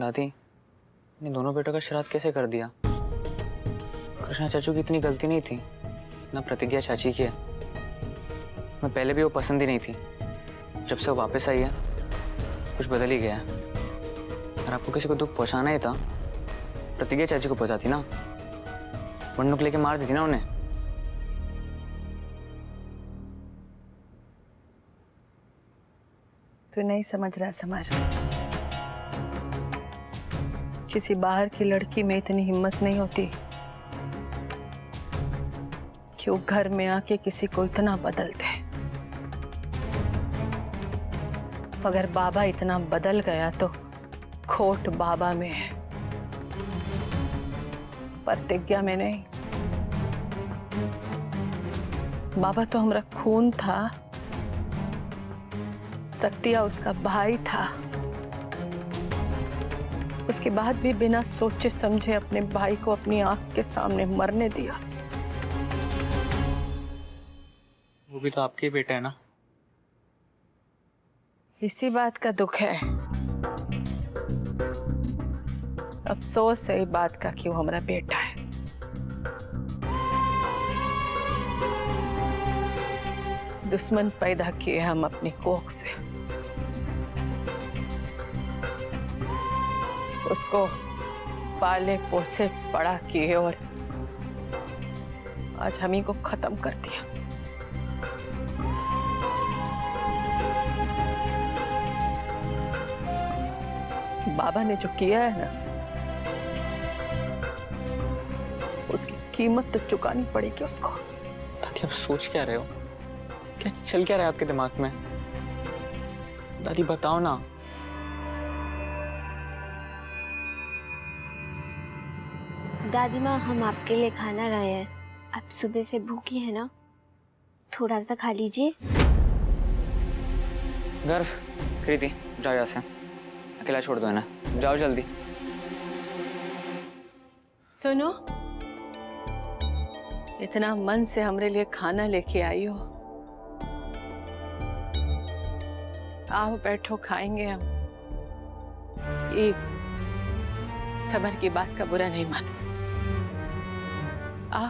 दादी, इन दोनों बेटों का श्राद्ध कैसे कर दिया? कृष्णा चाचू की इतनी गलती नहीं थी, ना प्रतिज्ञा चाची की है। मैं पहले भी वो पसंद ही नहीं थी। जब से वो वापस आई है कुछ बदल ही गया है। और आपको किसी को दुख पहुंचाना ही था, प्रतिज्ञा चाची को पहुंचाती ना, बंदूक लेके मार दी थी ना उन्हें। तू नहीं समझ रहा समर। किसी बाहर की लड़की में इतनी हिम्मत नहीं होती कि वो घर में आके किसी को इतना बदल दे। अगर बाबा इतना बदल गया तो खोट बाबा में है, प्रतिज्ञा में नहीं। बाबा तो हमारा खून था, शक्तिया उसका भाई था। उसके बाद भी बिना सोचे समझे अपने भाई को अपनी आंख के सामने मरने दिया। वो भी तो आपके ही बेटा है ना। इसी बात का दुख है, अफसोस है इस बात का कि वो हमारा बेटा है। दुश्मन पैदा किए हम अपनी कोख से, उसको पाले पोसे बड़ा किए और आज हम ही को खत्म कर दिया। बाबा ने जो किया है ना, उसकी कीमत तो चुकानी पड़ेगी उसको। दादी, आप सोच क्या रहे हो? क्या चल क्या रहा है आपके दिमाग में? दादी बताओ ना। दादी माँ, हम आपके लिए खाना लाए हैं। आप सुबह से भूखी है ना, थोड़ा सा खा लीजिए। गर्व, कृति, जाओ यहाँ से, अकेला छोड़ दो ना, जाओ जल्दी। सुनो, इतना मन से हमरे लिए खाना लेके आई हो, आओ बैठो, खाएंगे हम। ये सबर की बात का बुरा नहीं मानो, आओ।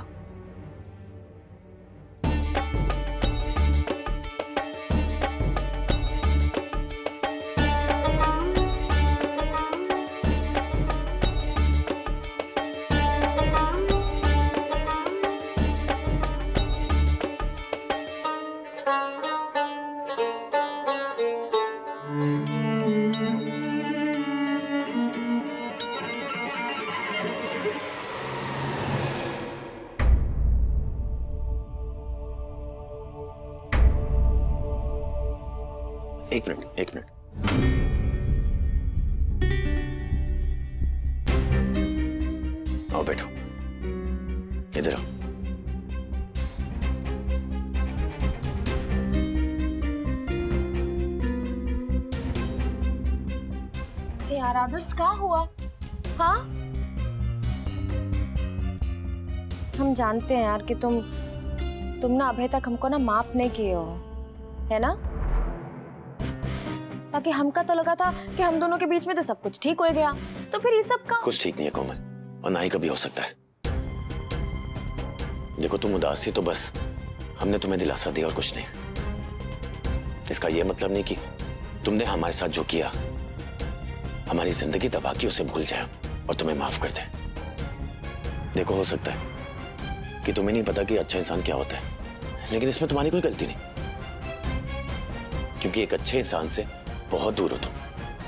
एक मिनट। आओ बैठो, इधर आओ। यार आदर्श, क्या हुआ? हाँ, हम जानते हैं यार कि तुम ना अभी तक हमको ना माफ नहीं किए हो, है ना? ताकि हमका तो लगा था कि हम दोनों के बीच में तो सब कुछ ठीक हो गया, तो फिर ये सब का कुछ ठीक नहीं है कोमल, और ना ही कभी हो सकता है। देखो, तुम उदास थी तो बस हमने तुम्हें दिलासा दिया और कुछ नहीं। इसका यह मतलब नहीं कि तुमने हमारे साथ जो किया, हमारी जिंदगी तबाह की, उसे भूल जाए और तुम्हें माफ कर दे। देखो, हो सकता है कि तुम्हें नहीं पता कि अच्छा इंसान क्या होता है, लेकिन इसमें तुम्हारी कोई गलती नहीं, क्योंकि एक अच्छे इंसान से बहुत दूर हो तुम।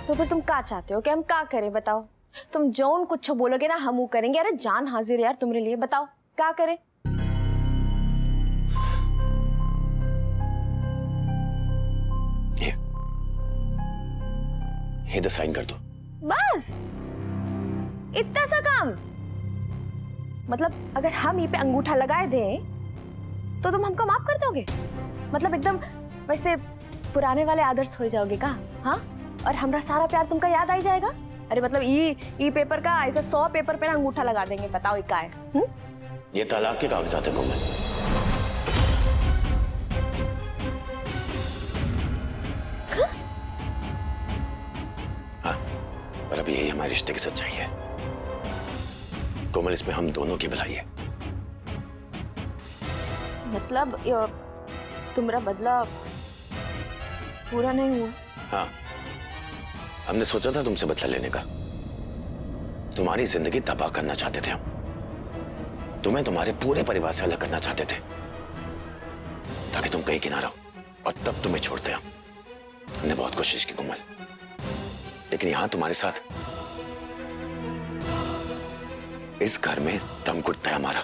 तो फिर तुम क्या चाहते हो कि हम क्या करें, बताओ? तुम जौन कुछ बोलोगे ना हम वो करेंगे। अरे जान हाजिर यार तुम्हारे लिए, बताओ क्या करें? ये तो साइन कर दो। बस इतना सा काम? मतलब अगर हम ये पे अंगूठा लगाए दें तो तुम हमको माफ कर दोगे? मतलब एकदम वैसे पुराने वाले आदर्श हो जाओगे का? हाँ, और हमारा सारा प्यार तुमका याद आ जाएगा? अरे मतलब ई पेपर का ऐसा 100 पेपर पे ना अंगूठा लगा देंगे, बताओ ये क्या है? ये तलाक के कागजात है कोमल। हाँ, और अभी यही हमारी रिश्ते की सच्चाई है। कोमल, इसमें हम दोनों की भलाई है। मतलब तुम्हारा बदला पूरा नहीं हुआ? हाँ, हमने सोचा था तुमसे बदला लेने का। तुम्हारी जिंदगी तबाह करना चाहते थे हम। तुम्हें तुम्हारे पूरे परिवार से अलग करना चाहते थे ताकि तुम कहीं किनारा हो, और तब तुम्हें छोड़ते हम। हमने बहुत कोशिश की कोमल, लेकिन यहां तुम्हारे साथ इस घर में दम घुटता है हमारा।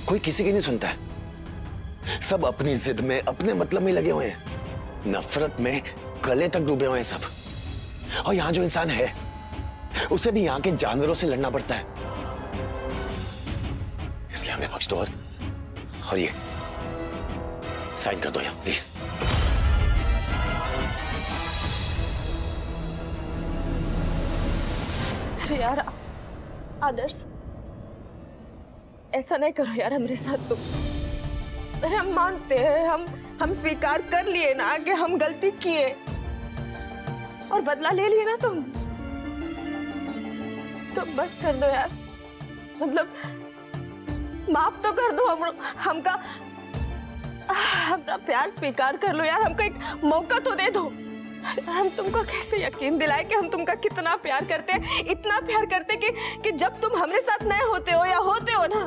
कोई किसी की नहीं सुनता है। सब अपनी जिद में, अपने मतलब में लगे हुए हैं। नफरत में गले तक डूबे हुए हैं सब। और यहां जो इंसान है उसे भी यहां के जानवरों से लड़ना पड़ता है। इसलिए हमें बख्श दो, और ये साइन कर दो यहां प्लीज। अरे यार आदर्श, ऐसा नहीं करो यार हमारे साथ तुम। अरे हम मानते हैं, हम स्वीकार कर लिए ना कि हम गलती किए और बदला ले लिए ना तुम। तो बस कर दो यार, मतलब माफ तो कर दो हमका प्यार स्वीकार कर लो यार। हमको एक मौका तो दे दो। हम तुमको कैसे यकीन दिलाए कि हम तुमका कितना प्यार करते हैं, इतना प्यार करते कि जब तुम हमारे साथ नहीं होते हो या होते हो ना,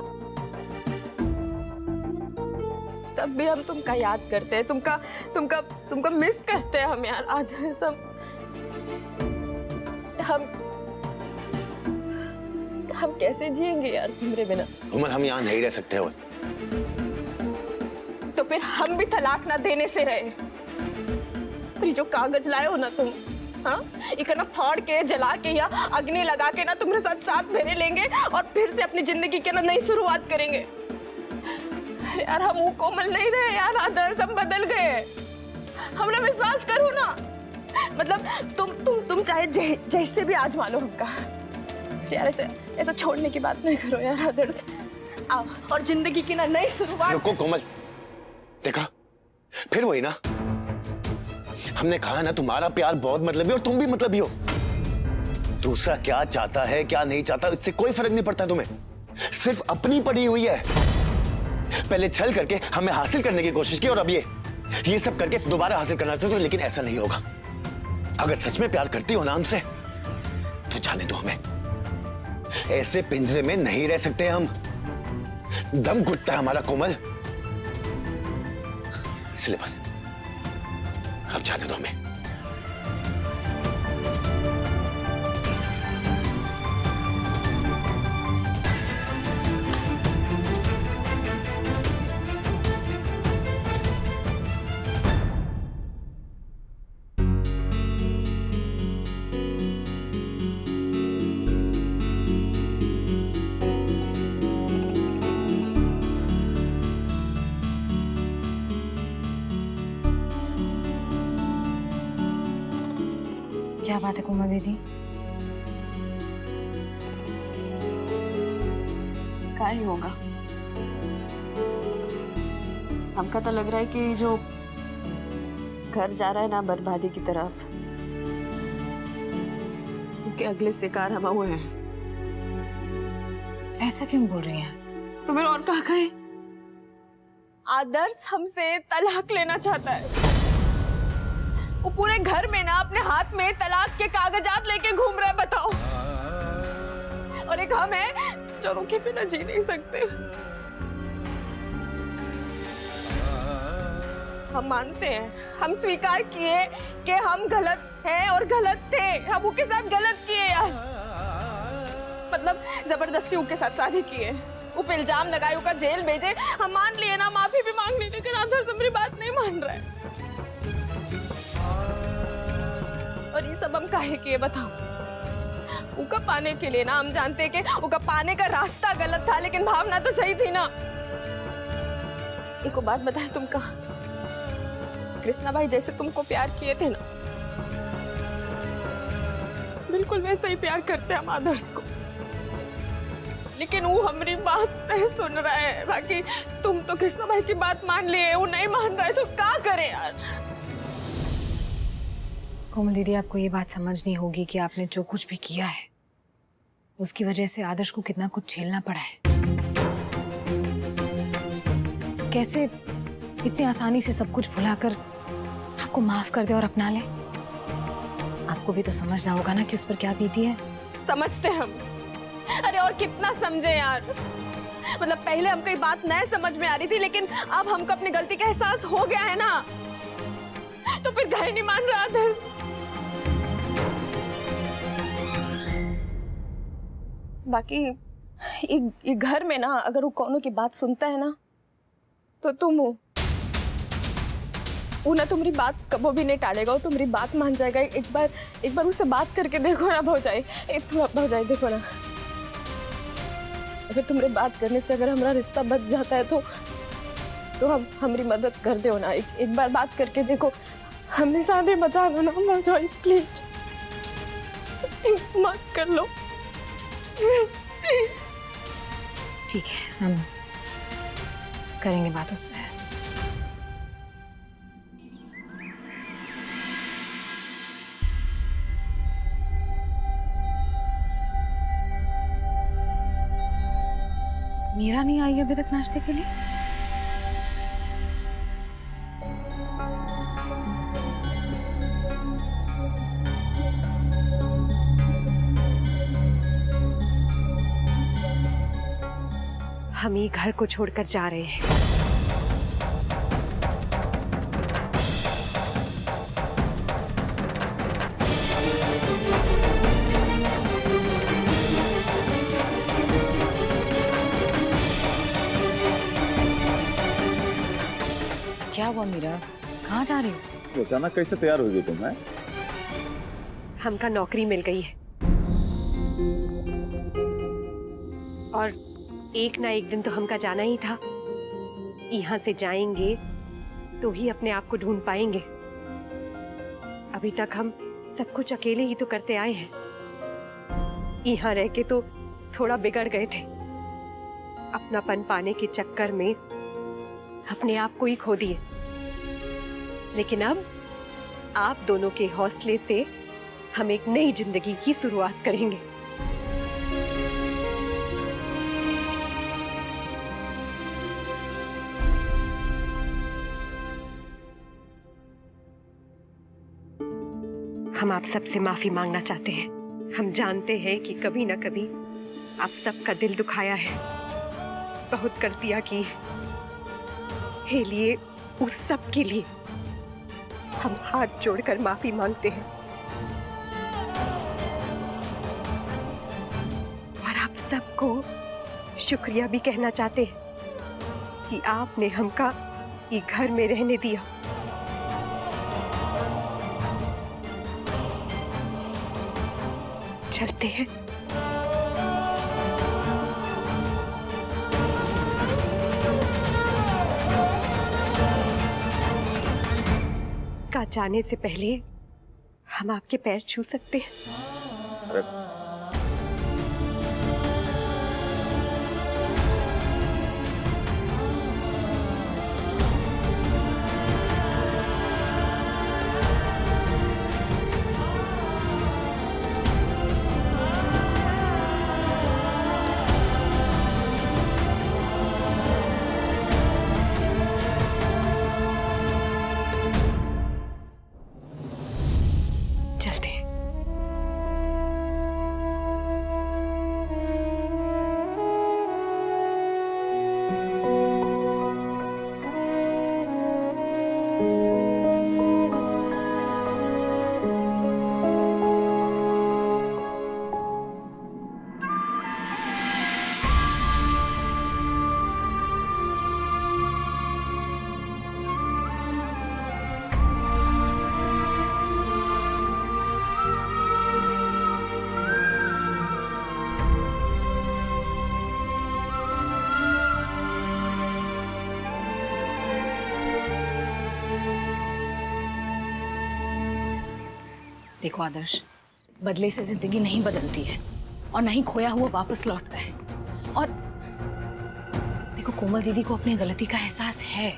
तब भी हम तुमका याद करते हैं, तुमका मिस करते हैं हम यार। आदर्श, हम कैसे जिएंगे यार तुम्हारे बिना? कोमल, हम यहाँ नहीं रह सकते हो। तो फिर हम भी तलाक ना देने से रहे। ये जो कागज लाए हो ना तुम, हाँ, इकना फाड़ के, जला के या अग्नि लगा के ना तुम्हारे साथ फेरे लेंगे और फिर से अपनी जिंदगी की ना नई शुरुआत करेंगे। यार हम वो कोमल नहीं रहे यार। आदर्श, हम बदल गए। हमरा विश्वास करो ना। मतलब तुम चाहे जैसे भी आजमा लो हमका यार। ऐसा छोड़ने की बात नहीं करो यार आदर्श। आओ और जिंदगी की ना नई शुरुआत। रुको कोमल, देखा फिर वही ना। हमने कहा ना तुम्हारा प्यार बहुत मतलबी और तुम भी मतलबी हो। दूसरा क्या चाहता है क्या नहीं चाहता इससे कोई फर्क नहीं पड़ता तुम्हें। सिर्फ अपनी पड़ी हुई है। पहले छल करके हमें हासिल करने की कोशिश की और अब ये सब करके दोबारा हासिल करना चाहते हो, लेकिन ऐसा नहीं होगा। अगर सच में प्यार करती हो ना हमसे तो जाने दो हमें। ऐसे पिंजरे में नहीं रह सकते हम। दम घुटता है हमारा कोमल। इसलिए बस अब जाने दो हमें। क्या बात है कुमा दीदी? क्या ही होगा? हमका तो लग रहा है कि जो घर जा रहा है ना बर्बादी की तरफ, उनके अगले शिकार हम हुए हैं। ऐसा क्यों बोल रही हैं? तुम्हें और कहा कहे? आदर्श हमसे तलाक लेना चाहता है। वो पूरे घर में ना अपने हाथ में तलाक के कागजात लेके घूम रहा है, बताओ। और एक हम है जो उनके बिना जी नहीं सकते। हम मानते हैं, हम स्वीकार किए कि हम गलत हैं और गलत थे। हम उनके साथ गलत किए यार। मतलब जबरदस्ती उनके साथ शादी किए, उप इल्जाम लगाए, उनका जेल भेजे। हम मान लिए ना, माफी भी मांग ली, लेकिन आदर्श हमारी बात नहीं मान रहा है। और ये सब हम काहे किए बताओ? उनका पाने के लिए ना। हम जानते हैं कि उनका पाने का रास्ता गलत था, लेकिन भावना तो सही थी ना। एक बात बताए, तुम कहा कृष्णा भाई जैसे तुमको प्यार किए थे ना, बिल्कुल वैसे ही प्यार करते हम आदर्श को। लेकिन वो हमारी बात नहीं सुन रहा है। बाकी तुम तो कृष्णा भाई की बात मान लिए, वो नहीं मान रहा है, तो क्या करे यार? कोमल दीदी, आपको ये बात समझनी होगी कि आपने जो कुछ भी किया है उसकी वजह से आदर्श को कितना कुछ झेलना पड़ा है। कैसे इतनी आसानी से सब कुछ भुलाकर आपको माफ कर दे और अपना ले। आपको भी तो समझना होगा ना कि उस पर क्या बीती है। समझते हम। अरे और कितना समझे यार। मतलब पहले हमको ये बात नए समझ में आ रही थी, लेकिन अब हमको अपनी गलती का एहसास हो गया है ना, तो फिर काहे नहीं मान रहा आदर्श। बाकी ये घर में ना अगर वो कौनों की बात सुनता है ना तो तुम हो। वो ना तुम्हारी बात कबो भी नहीं टालेगा, वो तुम्हारी बात मान जाएगा। एक बार उससे बात करके देखो ना भौजाई। भौजाई देखो ना, अगर तुम्हारी बात करने से अगर हमारा रिश्ता बच जाता है तो हम हमारी मदद कर दो ना। एक बार बात करके देखो, हमने शादी बचा लो ना भौजाई, प्लीज माफ कर लो। ठीक है, हम करेंगे बात उससे। मीरा नहीं आई अभी तक नाश्ते के लिए? हम ये घर को छोड़कर जा रहे हैं। क्या हुआ मीरा, कहाँ जा रही हो? अचानक कैसे तैयार हो गई तुम? है हमका नौकरी मिल गई है और एक ना एक दिन तो हमका जाना ही था। यहाँ से जाएंगे तो ही अपने आप को ढूंढ पाएंगे। अभी तक हम सब कुछ अकेले ही तो करते आए हैं। यहाँ रह के तो थोड़ा बिगड़ गए थे, अपनापन पाने के चक्कर में अपने आप को ही खो दिए। लेकिन अब आप दोनों के हौसले से हम एक नई जिंदगी की शुरुआत करेंगे। हम आप सबसे माफी मांगना चाहते हैं। हम जानते हैं कि कभी ना कभी आप सबका दिल दुखाया है, बहुत गलतियां की है। लिए उस सब के लिए हम हाथ जोड़कर माफी मांगते हैं और आप सबको शुक्रिया भी कहना चाहते हैं कि आपने हमका ये घर में रहने दिया। चलते हैं। का जाने से पहले हम आपके पैर छू सकते हैं? अरे चलते हैं। देखो आदर्श, बदले से जिंदगी नहीं बदलती है और नहीं खोया हुआ वापस लौटता है। और देखो, कोमल दीदी को अपनी गलती का एहसास है।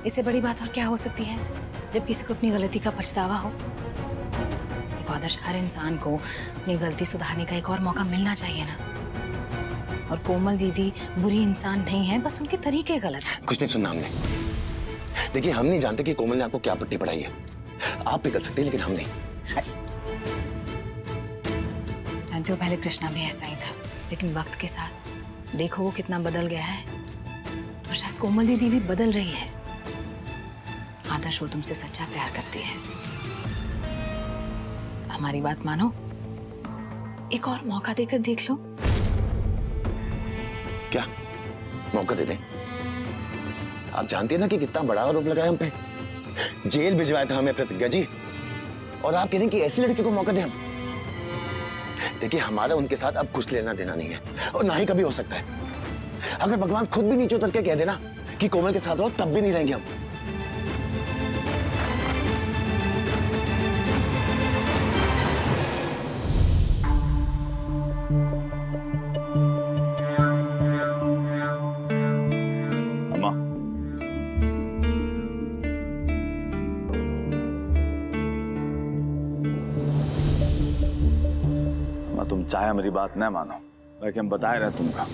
इससे बड़ी बात और क्या हो सकती है जब किसी को अपनी गलती का पछतावा हो। आदर्श हर इंसान को अपनी गलती सुधारने का एक और मौका मिलना चाहिए ना। और कोमल दीदी बुरी इंसान नहीं है, बस उनके तरीके गलत हैं। कुछ नहीं सुनना हमने। देखिए, हम नहीं जानते कि कोमल ने आपको क्या पट्टी पढ़ाई है। आप पिघल सकते हैं, लेकिन हम नहीं। जानते हो, पहले कृष्णा भी ऐसा ही था, लेकिन वक्त के साथ देखो वो कितना बदल गया है। और शायद कोमल दीदी भी बदल रही है। आदर्श, वो तुमसे सच्चा प्यार करती है। हमारी बात मानो, एक और मौका देकर देख लो। क्या मौका दे दें? आप जानती है ना कि कितना बड़ा आरोप लगा है हम पे। जेल भिजवाया था हमें प्रतिज्ञा जी, और आप कह रहे हैं कि ऐसी लड़की को मौका दें हम? देखिए, हमारा उनके साथ अब कुछ लेना देना नहीं है, और ना ही कभी हो सकता है। अगर भगवान खुद भी नीचे उतर के कह देना कि कोमल के साथ रहो, तब भी नहीं रहेंगे हम। अम्मा, तुम चाहे मेरी बात न मानो, लेकिन हम बताए रहे तुमका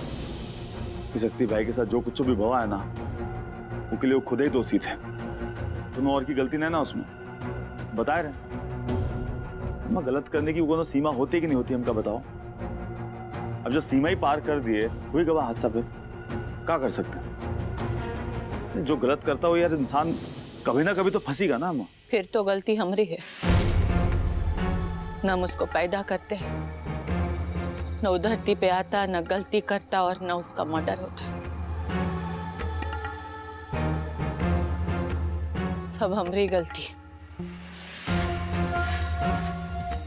कि शक्ति भाई के साथ जो कुछ भी हुआ है ना, उनके लिए वो खुद ही दोषी थे। तुम्हें और की गलती नहीं ना उसमें, बताए रहे। मैं गलत करने की वो सीमा होती कि नहीं होती, हमका बताओ। अब जब सीमा ही पार कर दिए, हुई गवा हादसा, पे क्या कर सकते हैं? जो गलत करता हो यार, इंसान कभी ना कभी तो फंसीगा ना। अम्मा, फिर तो गलती हमारी है। न हम उसको पैदा करते, न वो धरती पे आता, न गलती करता, और न उसका मर्डर होता। सब हमारी गलती।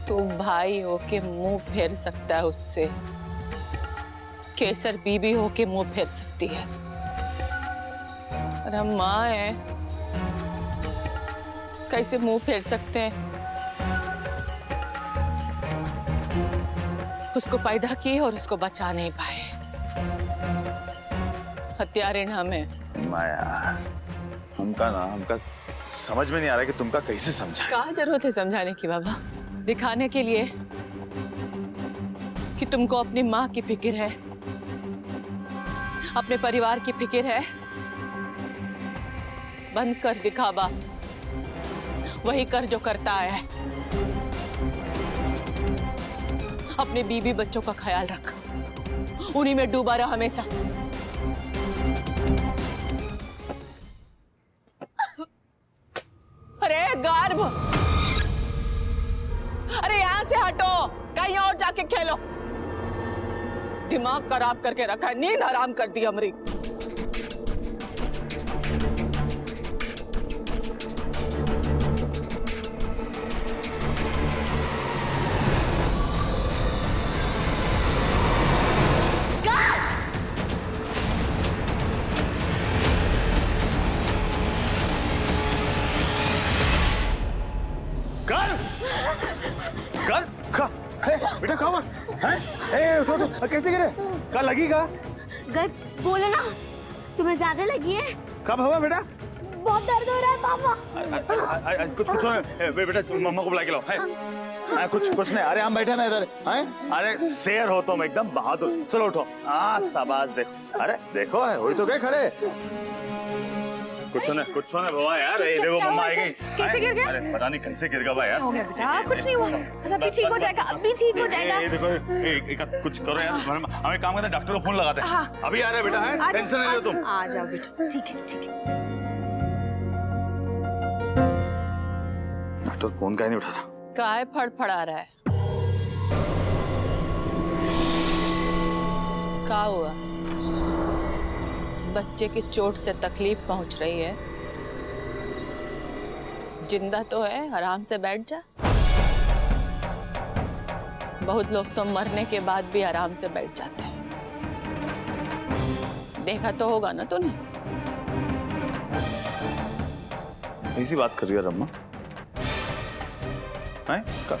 तू भाई होके मुंह फेर सकता है उससे, केसर बीबी होके मुंह फेर सकती है, और हम माँ हैं, कैसे मुंह फेर सकते हैं? उसको पैदा किए और उसको बचा नहीं पाए। हत्यारे नाम है। माया, हमका समझ में नहीं आ रहा कि तुमका कैसे समझाए। क्या जरूरत है समझाने की बाबा? दिखाने के लिए कि तुमको अपनी माँ की फिक्र है, अपने परिवार की फिक्र है। बंद कर दिखावा, वही कर जो करता है। अपने बीबी बच्चों का ख्याल रख, उन्हीं में डूबा रहा हमेशा। अरे गार्भ, अरे यहां से हटो, कहीं और जाके खेलो। दिमाग खराब करके रखा है, नींद हराम कर दी हमारी। बेटा कहाँ है? उठो, कैसे गिरे? क्या लगी का? गर्द, बोलो ना, तुम्हें ज्यादा लगी है? कब हुआ बेटा? बहुत दर्द हो रहा है मामा। कुछ नहीं बेटा, मम्मा को बुला के लाओ। कुछ नहीं। अरे हम बैठे ना इधर। अरे शेर हो तुम, एकदम बहादुर। चलो उठो। शाबाश। देखो, अरे देखो वही तो गए खड़े। कुछ नहीं बाबा यार, ये देखो मम्मा आएगी। कैसे गिर गया? अरे पता नहीं कैसे गिर गया भाई यार। हो गया बेटा, कुछ नहीं हुआ, अभी ठीक हो जाएगा, अभी ठीक हो जाएगा। ये देखो, एक कुछ करो यार। हमें काम करते हैं, डॉक्टर को फोन लगाते हैं। अभी आ रहे बेटा, है टेंशन नहीं लो तुम। आ जाओ बेटा, ठीक है ठीक है। डॉक्टर फोन काहे नहीं उठा रहा? काय फड़फड़ा रहा है? क्या हुआ? बच्चे की चोट से तकलीफ पहुंच रही है। जिंदा तो है, आराम से बैठ जा। बहुत लोग तो मरने के बाद भी आराम से बैठ जाते हैं। देखा तो होगा ना तूने? कैसी बात कर रही है रम्मा? हैं? कब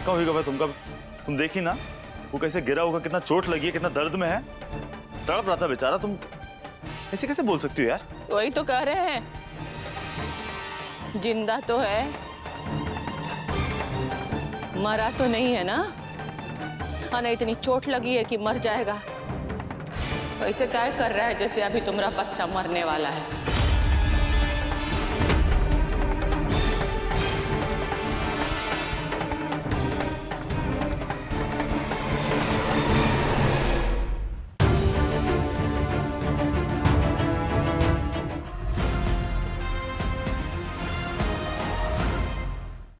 होगा तुमका? तुम देखी ना वो कैसे गिरा होगा, कितना चोट लगी है, कितना दर्द में है, तड़प रहा था बेचारा। तुम ऐसे कैसे बोल सकती हो यार? वही तो कह रहे हैं, जिंदा तो है, मरा तो नहीं है ना? हाँ, नहीं इतनी चोट लगी है कि मर जाएगा। वैसे क्या कर रहा है जैसे अभी तुम्हारा बच्चा मरने वाला है।